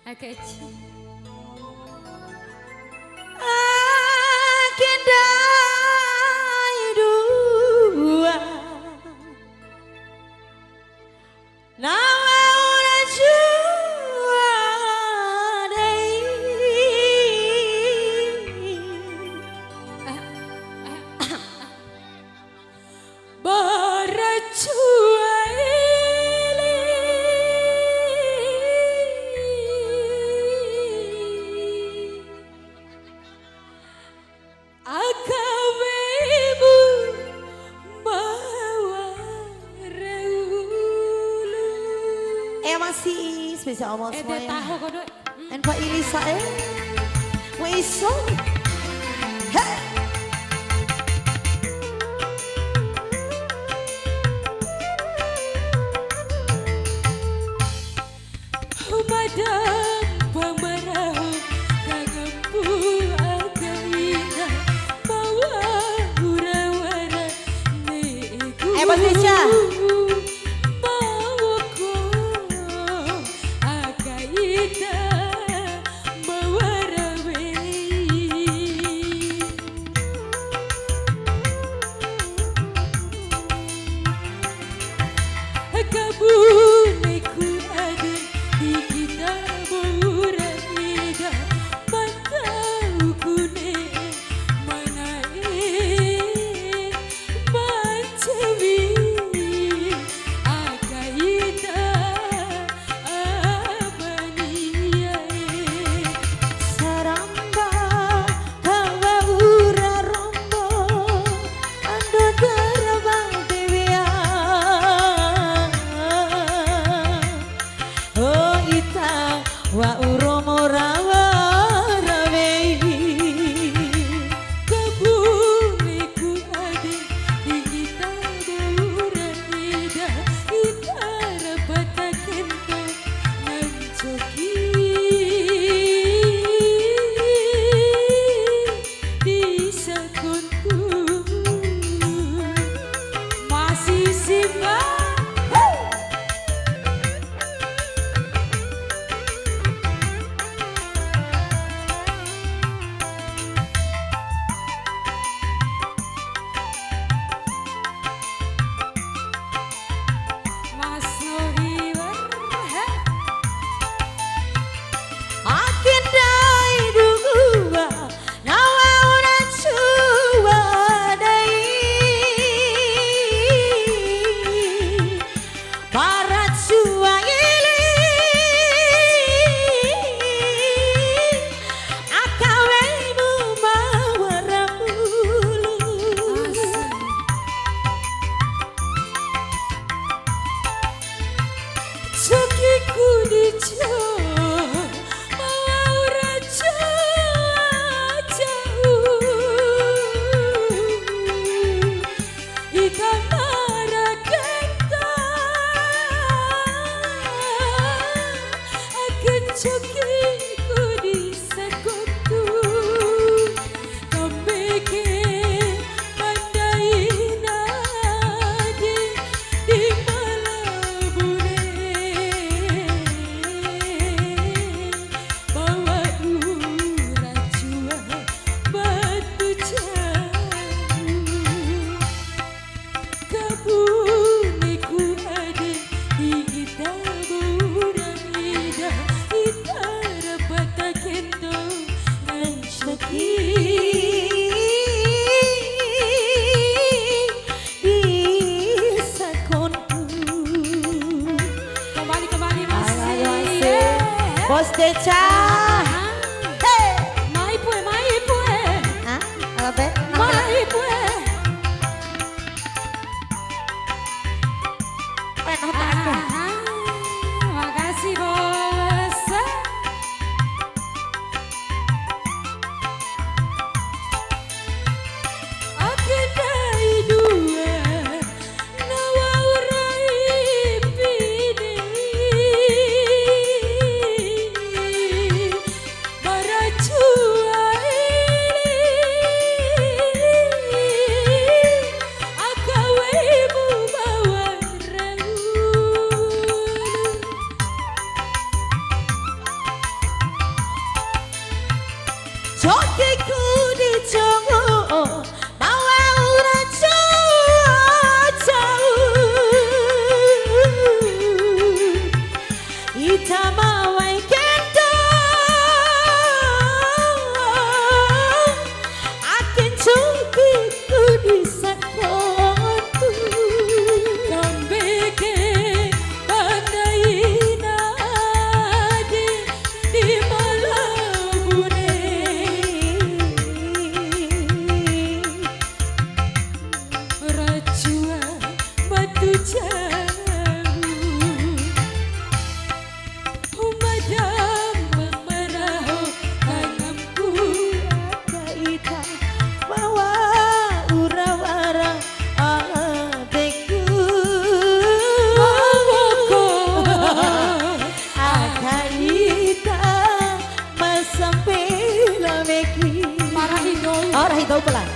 Agak masih spesial amal semuanya. tahu kono. Pak Ili sae. Wa iso. Hei. Madang pemarah kagempu againa bawa hurawara neku. Mas Deca. Bos Deca. Hei. Mai pue. Hah? Apa be? Mai pue. Makasih bos. jokiku dijongo bawa ura jauh ita mawai kendo akin jokiku disakotu Kambeke bandaina di malabune racua batu jauh umadam memerahu tanganku ita bawa ura-wara adekku akaita masampela meki Marah hidung ora hidau pelan